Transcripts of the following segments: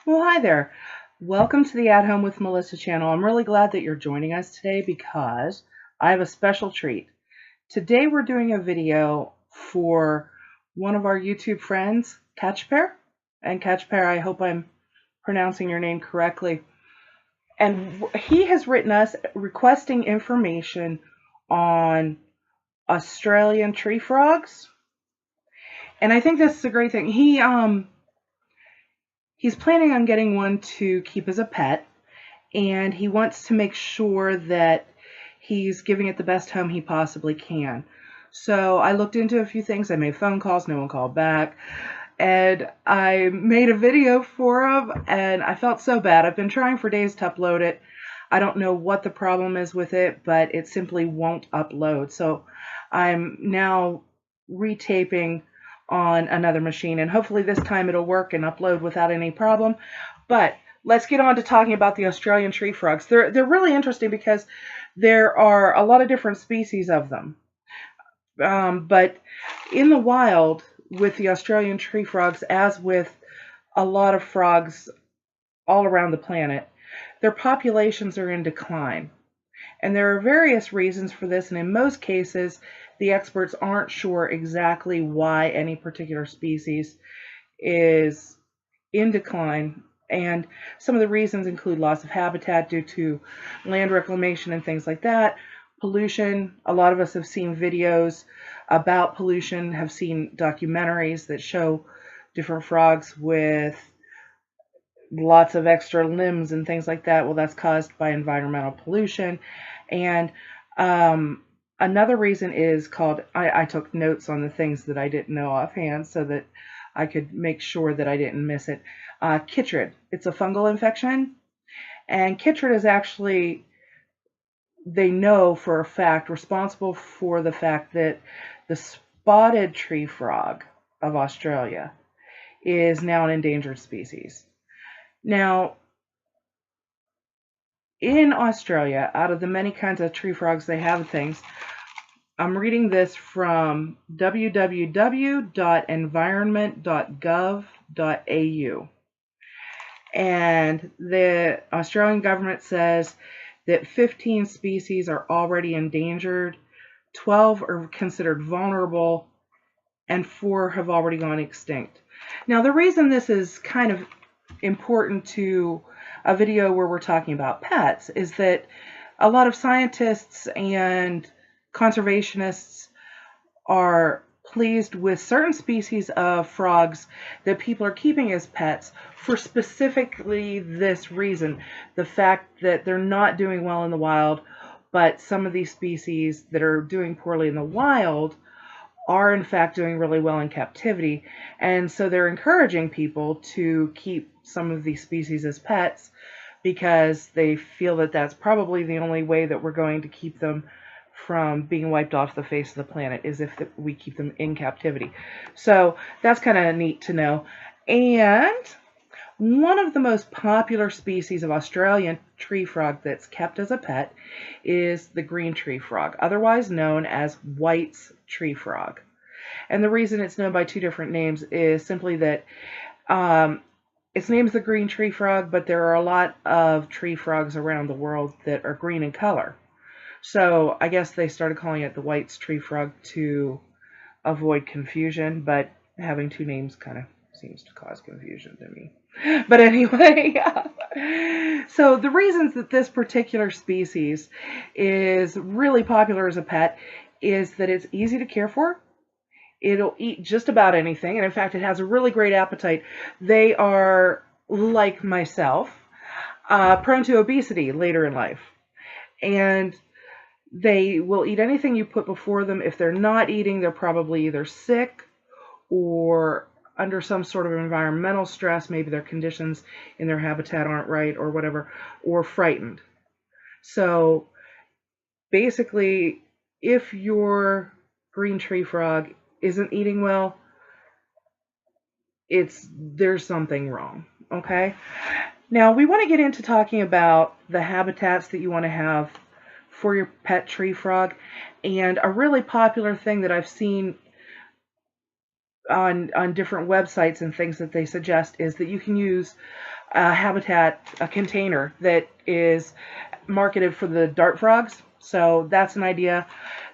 Well, hi there. Welcome to the At Home with Melissa channel. I'm really glad that you're joining us today because I have a special treat. Today we're doing a video for one of our YouTube friends, Kacper. And Kacper, I hope I'm pronouncing your name correctly. And he has written us requesting information on Australian tree frogs. And I think this is a great thing. He's planning on getting one to keep as a pet, and he wants to make sure that he's giving it the best home he possibly can. So I looked into a few things. I made phone calls, no one called back, and I made a video for him, and I felt so bad. I've been trying for days to upload it. I don't know what the problem is with it, but it simply won't upload. So I'm now retaping on another machine, and hopefully this time it'll work and upload without any problem. But let's get on to talking about the Australian tree frogs. They're really interesting because there are a lot of different species of them. But in the wild, with the Australian tree frogs, as with a lot of frogs all around the planet, their populations are in decline. And there are various reasons for this, and in most cases, the experts aren't sure exactly why any particular species is in decline. And some of the reasons include loss of habitat due to land reclamation and things like that, pollution. A lot of us have seen videos about pollution, have seen documentaries that show different frogs with lots of extra limbs and things like that. Well, that's caused by environmental pollution. And another reason is called, I took notes on the things that I didn't know offhand so that I could make sure that I didn't miss it. Chytrid. It's a fungal infection. And chytrid is actually, they know for a fact, responsible for the fact that the spotted tree frog of Australia is now an endangered species. Now, in Australia, out of the many kinds of tree frogs they have things, I'm reading this from www.environment.gov.au. And the Australian government says that 15 species are already endangered, 12 are considered vulnerable, and 4 have already gone extinct. Now, the reason this is kind of important to a video where we're talking about pets is that a lot of scientists and conservationists are pleased with certain species of frogs that people are keeping as pets for specifically this reason, the fact that they're not doing well in the wild, but some of these species that are doing poorly in the wild are in fact doing really well in captivity. And so they're encouraging people to keep some of these species as pets because they feel that that's probably the only way that we're going to keep them from being wiped off the face of the planet, is if we keep them in captivity. So that's kind of neat to know. And one of the most popular species of Australian tree frog that's kept as a pet is the green tree frog, otherwise known as White's tree frog. And the reason it's known by two different names is simply that its name is the green tree frog, but there are a lot of tree frogs around the world that are green in color. So I guess they started calling it the White's tree frog to avoid confusion, but having two names kind of seems to cause confusion to me. But anyway, so the reasons that this particular species is really popular as a pet is that it's easy to care for. It'll eat just about anything, and in fact, it has a really great appetite. They are, like myself, prone to obesity later in life, and they will eat anything you put before them. If they're not eating, they're probably either sick or under some sort of environmental stress. Maybe their conditions in their habitat aren't right or whatever, or frightened. So basically, if your green tree frog isn't eating well, there's something wrong, okay? Now, we want to get into talking about the habitats that you want to have for your pet tree frog. And a really popular thing that I've seen on different websites and things that they suggest is that you can use a habitat, a container that is marketed for the dart frogs. So that's an idea.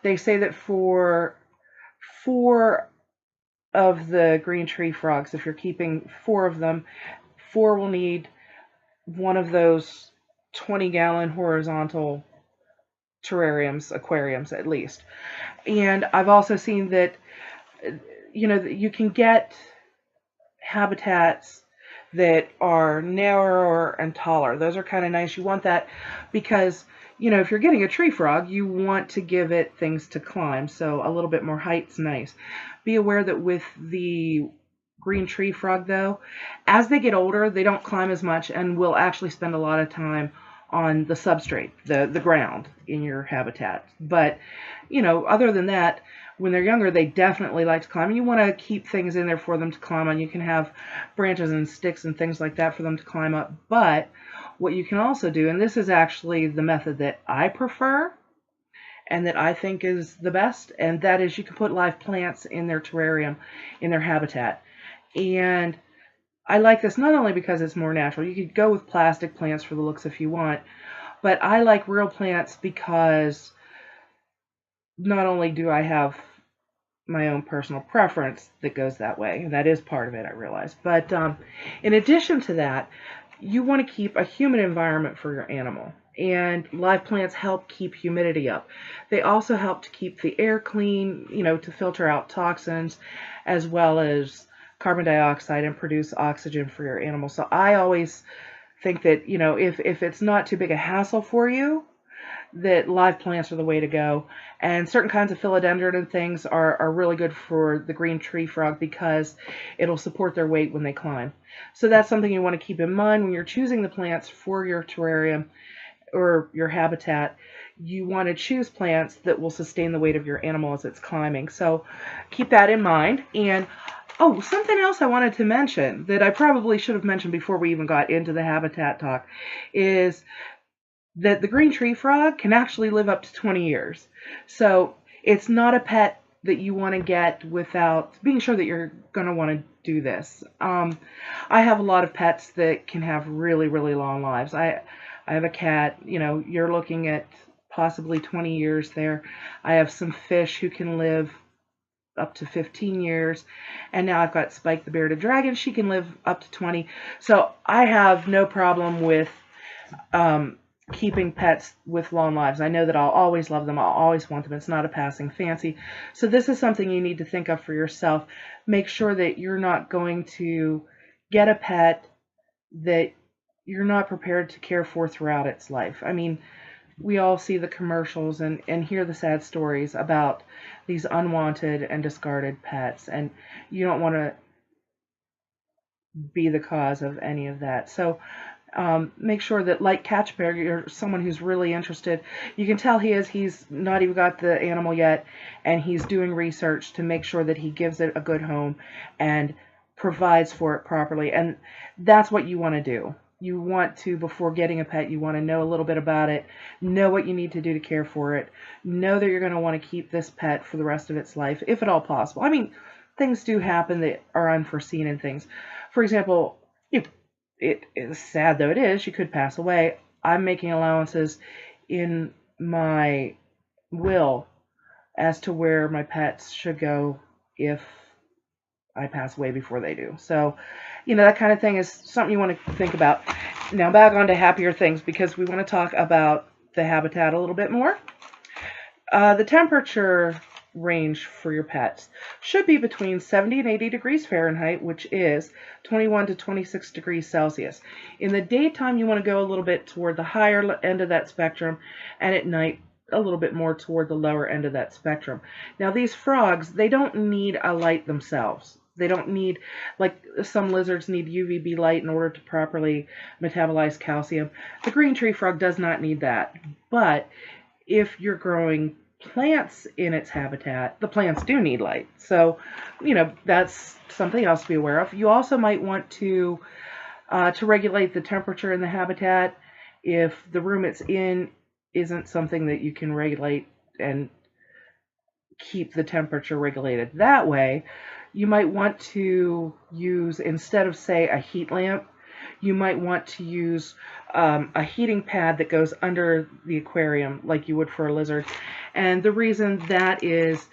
They say that for 4 of the green tree frogs, if you're keeping 4 of them, 4 will need one of those 20-gallon horizontal terrariums, aquariums at least. And I've also seen that, you can get habitats that are narrower and taller. Those are kind of nice. You want that because, if you're getting a tree frog, you want to give it things to climb. So a little bit more height's nice. Be aware that with the green tree frog, though, as they get older, they don't climb as much and will actually spend a lot of time on the substrate, the ground in your habitat. But, other than that, when they're younger, they definitely like to climb. And you want to keep things in there for them to climb on. You can have branches and sticks and things like that for them to climb up. But what you can also do, and this is actually the method that I prefer and that I think is the best, and that is you can put live plants in their terrarium, in their habitat. And I like this not only because it's more natural. You could go with plastic plants for the looks if you want, but I like real plants because not only do I have my own personal preference that goes that way, and that is part of it, I realize, but in addition to that, you want to keep a humid environment for your animal, and live plants help keep humidity up. They also help to keep the air clean, to filter out toxins as well as carbon dioxide and produce oxygen for your animal. So I always think that, if it's not too big a hassle for you, that live plants are the way to go. And certain kinds of philodendron and things are really good for the green tree frog because it'll support their weight when they climb. So that's something you want to keep in mind when you're choosing the plants for your terrarium or your habitat. You want to choose plants that will sustain the weight of your animal as it's climbing. So keep that in mind. And oh, something else I wanted to mention that I probably should have mentioned before we even got into the habitat talk is that the green tree frog can actually live up to 20 years. So it's not a pet that you want to get without being sure that you're going to want to do this. I have a lot of pets that can have really, really long lives. I have a cat, you're looking at possibly 20 years there. I have some fish who can live up to 15 years. And now I've got Spike the bearded dragon. She can live up to 20. So I have no problem with keeping pets with long lives. I know that I'll always love them. I'll always want them. It's not a passing fancy. So this is something you need to think of for yourself. Make sure that you're not going to get a pet that you're not prepared to care for throughout its life. I mean, we all see the commercials and hear the sad stories about these unwanted and discarded pets, and you don't want to be the cause of any of that. So make sure that, like Kacper, you're someone who's really interested. You can tell he's not even got the animal yet, and he's doing research to make sure that he gives it a good home and provides for it properly. And that's what you want to do. You want to, before getting a pet, you want to know a little bit about it, know what you need to do to care for it, know that you're going to want to keep this pet for the rest of its life, if at all possible. I mean, things do happen that are unforeseen and things. For example, it is sad though it is, she could pass away. I'm making allowances in my will as to where my pets should go if I pass away before they do. So, that kind of thing is something you want to think about. Now back on to happier things, because we want to talk about the habitat a little bit more. The temperature range for your pets should be between 70 and 80 degrees Fahrenheit, which is 21 to 26 degrees Celsius. In the daytime, you want to go a little bit toward the higher end of that spectrum, and at night, a little bit more toward the lower end of that spectrum. Now, these frogs, they don't need a light themselves. They don't need, like some lizards need UVB light in order to properly metabolize calcium. The green tree frog does not need that. But if you're growing plants in its habitat, the plants do need light. So, that's something else to be aware of. You also might want to regulate the temperature in the habitat if the room it's in isn't something that you can regulate and keep the temperature regulated that way. You might want to use, instead of, say, a heat lamp, you might want to use a heating pad that goes under the aquarium like you would for a lizard. And the reason that is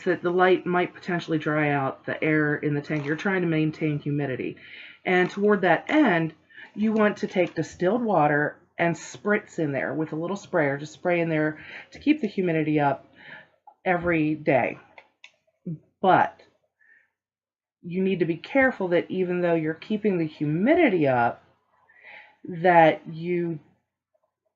that the light might potentially dry out the air in the tank. You're trying to maintain humidity. And toward that end, you want to take distilled water and spritz in there with a little sprayer, just spray in there to keep the humidity up every day. But you need to be careful that even though you're keeping the humidity up, that you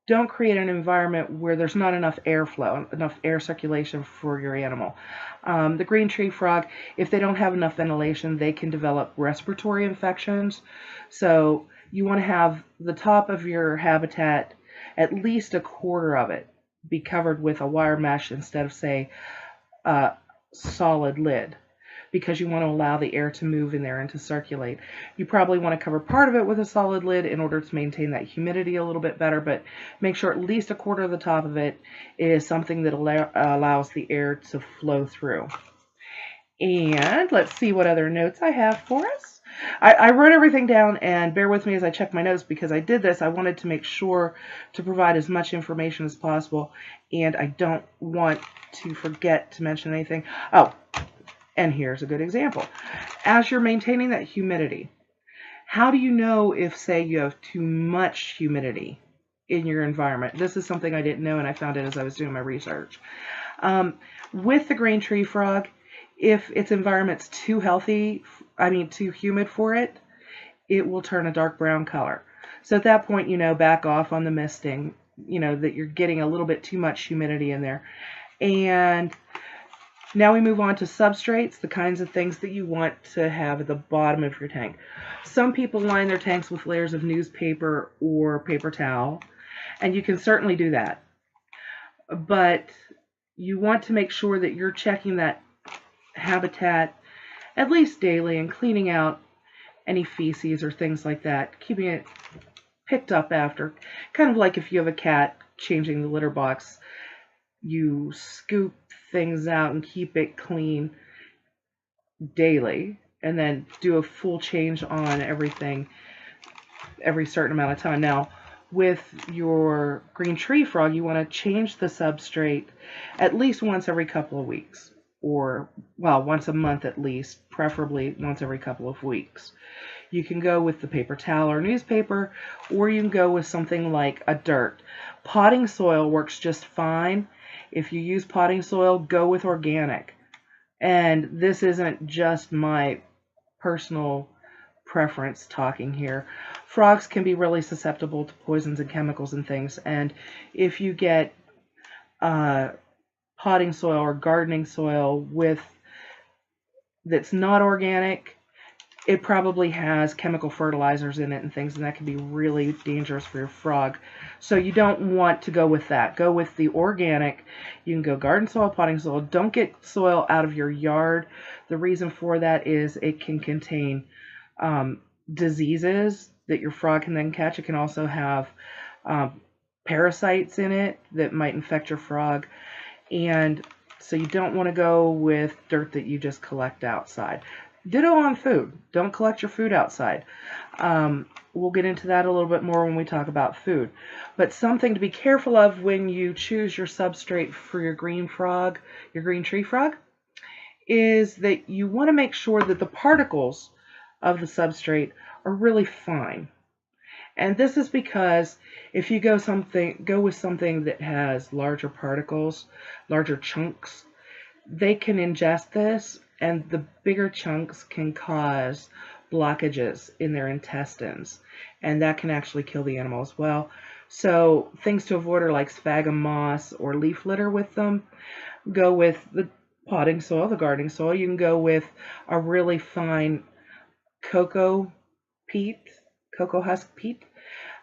don't create an environment where there's not enough airflow, enough air circulation for your animal. The green tree frog, if they don't have enough ventilation, they can develop respiratory infections. So you want to have the top of your habitat, at least a quarter of it, be covered with a wire mesh instead of, say, a solid lid, because you want to allow the air to move in there and to circulate. You probably want to cover part of it with a solid lid in order to maintain that humidity a little bit better, but make sure at least a quarter of the top of it is something that allows the air to flow through. And let's see what other notes I have for us. I wrote everything down, and bear with me as I check my notes, because I did this. I wanted to make sure to provide as much information as possible, and I don't want to forget to mention anything. Oh, and here's a good example. As you're maintaining that humidity, how do you know if, say, you have too much humidity in your environment? This is something I didn't know, and I found it as I was doing my research. With the green tree frog, if its environment's too too humid for it, it will turn a dark brown color. So at that point, back off on the misting, that you're getting a little bit too much humidity in there. And now we move on to substrates, the kinds of things that you want to have at the bottom of your tank. Some people line their tanks with layers of newspaper or paper towel, and you can certainly do that. But you want to make sure that you're checking that habitat at least daily and cleaning out any feces or things like that, keeping it picked up after. Kind of like if you have a cat, changing the litter box, you scoop things out and keep it clean daily, and then do a full change on everything every certain amount of time. Now, with your green tree frog, you want to change the substrate at least once every couple of weeks, or, well, once a month at least, preferably once every couple of weeks. You can go with the paper towel or newspaper, or you can go with something like a dirt. Potting soil works just fine. If you use potting soil, go with organic. And this isn't just my personal preference talking here. Frogs can be really susceptible to poisons and chemicals and things, and if you get potting soil or gardening soil that's not organic, it probably has chemical fertilizers in it and things, and that can be really dangerous for your frog. So you don't want to go with that. Go with the organic. You can go garden soil, potting soil. Don't get soil out of your yard. The reason for that is it can contain diseases that your frog can then catch. It can also have parasites in it that might infect your frog. And so you don't want to go with dirt that you just collect outside. Ditto on food. Don't collect your food outside. We'll get into that a little bit more when we talk about food. But something to be careful of when you choose your substrate for your green tree frog, is that you want to make sure that the particles of the substrate are really fine. And this is because if you go with something that has larger particles, larger chunks, they can ingest this, and the bigger chunks can cause blockages in their intestines, and that can actually kill the animal as well. So things to avoid are like sphagnum moss or leaf litter with them. Go with the potting soil, the gardening soil. You can go with a really fine cocoa husk peat.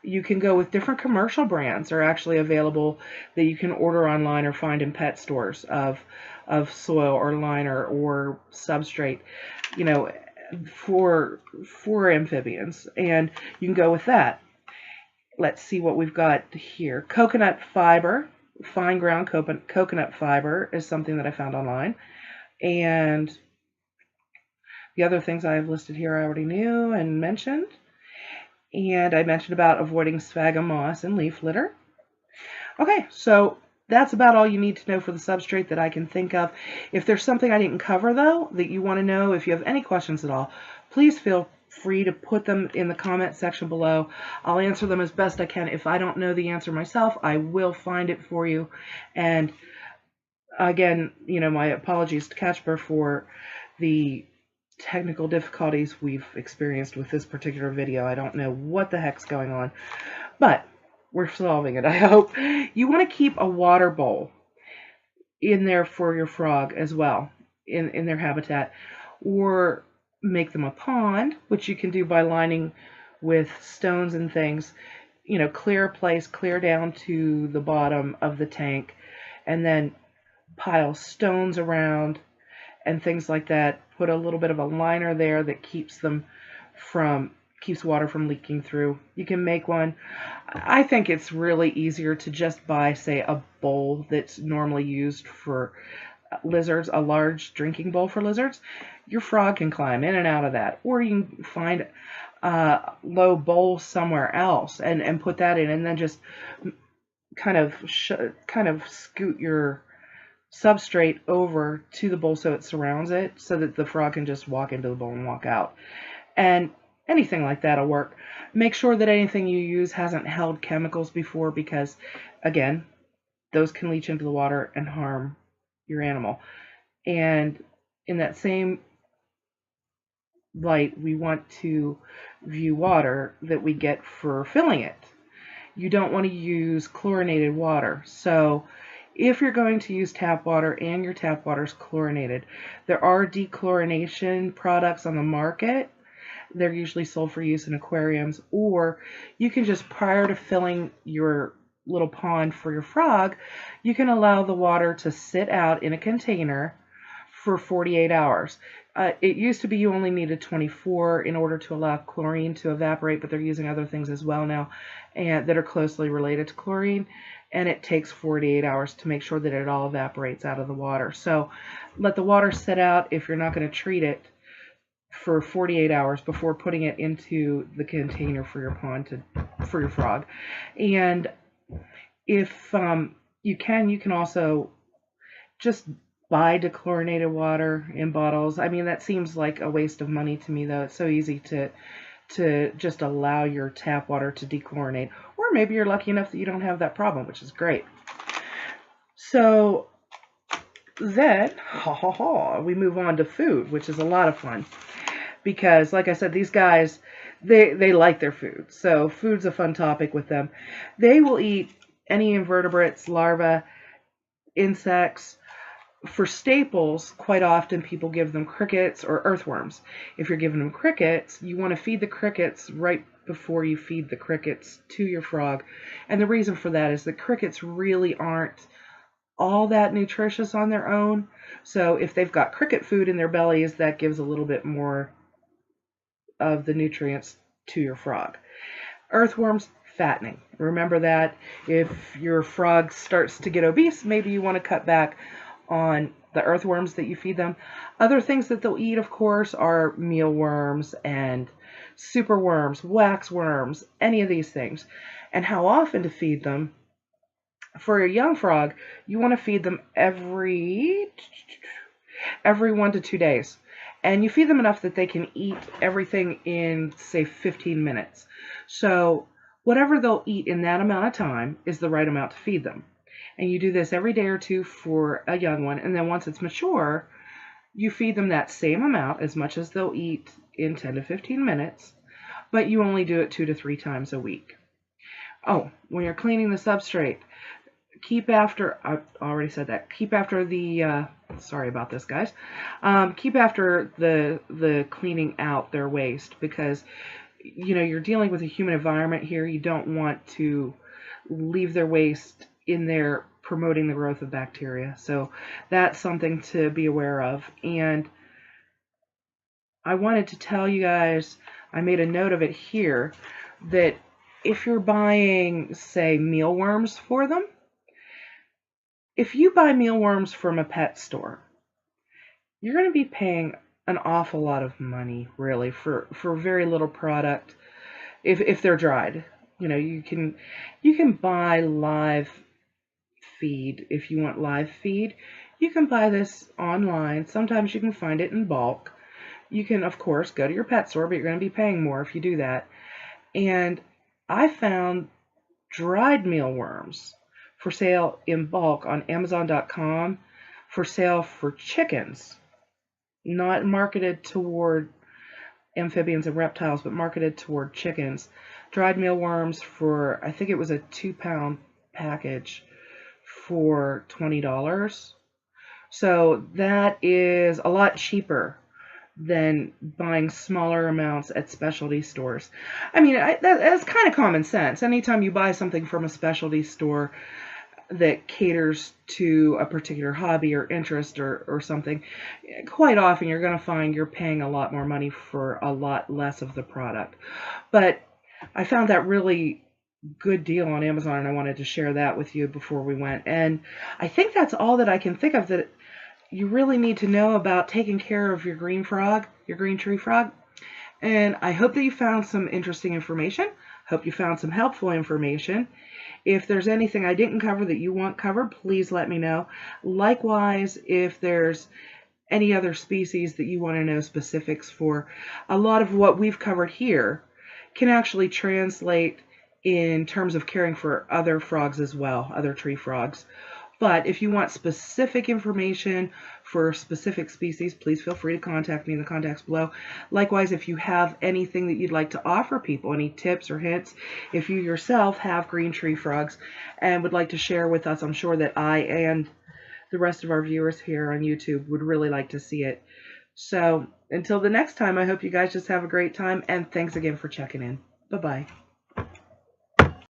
You can go with different commercial brands are actually available that you can order online or find in pet stores of soil or liner or substrate, for amphibians, and you can go with that. Let's see what we've got here. Coconut fiber, fine ground coconut fiber is something that I found online, and the other things I have listed here I already knew and mentioned. And I mentioned about avoiding sphagnum moss and leaf litter. Okay, so that's about all you need to know for the substrate that I can think of. If there's something I didn't cover, though, that you want to know, if you have any questions at all, please feel free to put them in the comment section below. I'll answer them as best I can. If I don't know the answer myself, I will find it for you. And again, my apologies to Kacper for the technical difficulties we've experienced with this particular video. I don't know what the heck's going on, but we're solving it, I hope. You want to keep a water bowl in there for your frog as well, in their habitat, or make them a pond, which you can do by lining with stones and things. Clear a place, clear down to the bottom of the tank, and then pile stones around and things like that. Put a little bit of a liner there that keeps water from leaking through. You can make one. I think it's really easier to just buy, say, a bowl that's normally used for lizards, a large drinking bowl for lizards. Your frog can climb in and out of that, or you can find a low bowl somewhere else and put that in, and then just kind of scoot your substrate over to the bowl so it surrounds it, so that the frog can just walk into the bowl and walk out. And anything like that'll work. Make sure that anything you use hasn't held chemicals before, because again, those can leach into the water and harm your animal. And in that same light, we want to view water that we get for filling it. You don't want to use chlorinated water. So if you're going to use tap water and your tap water is chlorinated, there are dechlorination products on the market. They're usually sold for use in aquariums, or you can just, prior to filling your little pond for your frog, you can allow the water to sit out in a container for 48 hours. It used to be you only needed 24 in order to allow chlorine to evaporate, but they're using other things as well now and that are closely related to chlorine, and it takes 48 hours to make sure that it all evaporates out of the water. So let the water sit out, if you're not going to treat it, for 48 hours before putting it into the container for your pond for your frog. And if you can also just buy dechlorinated water in bottles. I mean, that seems like a waste of money to me, though. It's so easy to just allow your tap water to dechlorinate. Or maybe you're lucky enough that you don't have that problem, which is great. So then, we move on to food, which is a lot of fun. Because, like I said, these guys, they like their food. So food's a fun topic with them. They will eat any invertebrates, larvae, insects. For staples, quite often people give them crickets or earthworms. If you're giving them crickets, you want to feed the crickets right before you feed the crickets to your frog. And the reason for that is that crickets really aren't all that nutritious on their own. So if they've got cricket food in their bellies, that gives a little bit more of the nutrients to your frog. Earthworms, fattening. Remember that. If your frog starts to get obese, maybe you want to cut back on the earthworms that you feed them. Other things that they'll eat, of course, are mealworms and superworms, waxworms, any of these things. And how often to feed them? For a young frog, you want to feed them every 1 to 2 days. And you feed them enough that they can eat everything in, say, 15 minutes. So whatever they'll eat in that amount of time is the right amount to feed them. And you do this every day or two for a young one. And then once it's mature, you feed them that same amount, as much as they'll eat in 10 to 15 minutes, but you only do it 2 to 3 times a week. Oh, when you're cleaning the substrate, keep after, I already said that, keep after the, sorry about this, guys, keep after the cleaning out their waste, because, you're dealing with a human environment here. You don't want to leave their waste in there promoting the growth of bacteria. So that's something to be aware of. And I wanted to tell you guys, I made a note of it here, that if you're buying, say, mealworms for them, if you buy mealworms from a pet store, you're going to be paying an awful lot of money, really, for very little product. if they're dried. You know, you can buy live feed if you want live feed. You can buy this online. Sometimes you can find it in bulk. You can, of course, go to your pet store, but you're going to be paying more if you do that. And I found dried mealworms for sale in bulk on Amazon.com for sale for chickens, not marketed toward amphibians and reptiles, but marketed toward chickens. Dried mealworms for, I think it was a 2-pound package for $20. So that is a lot cheaper than buying smaller amounts at specialty stores. I mean, that's kind of common sense. Anytime you buy something from a specialty store that caters to a particular hobby or interest or something, quite often you're going to find you're paying a lot more money for a lot less of the product. But I found that really good deal on Amazon, and I wanted to share that with you before we went. And I think that's all that I can think of that you really need to know about taking care of your green frog, your green tree frog. And I hope that you found some interesting information. Hope you found some helpful information. If there's anything I didn't cover that you want covered, please let me know. Likewise, if there's any other species that you want to know specifics for, a lot of what we've covered here can actually translate in terms of caring for other frogs as well, other tree frogs. But if you want specific information for specific species, please feel free to contact me in the contacts below. Likewise, if you have anything that you'd like to offer people, any tips or hints, if you yourself have green tree frogs and would like to share with us, I'm sure that I and the rest of our viewers here on YouTube would really like to see it. So until the next time, I hope you guys just have a great time, and thanks again for checking in. Bye-bye.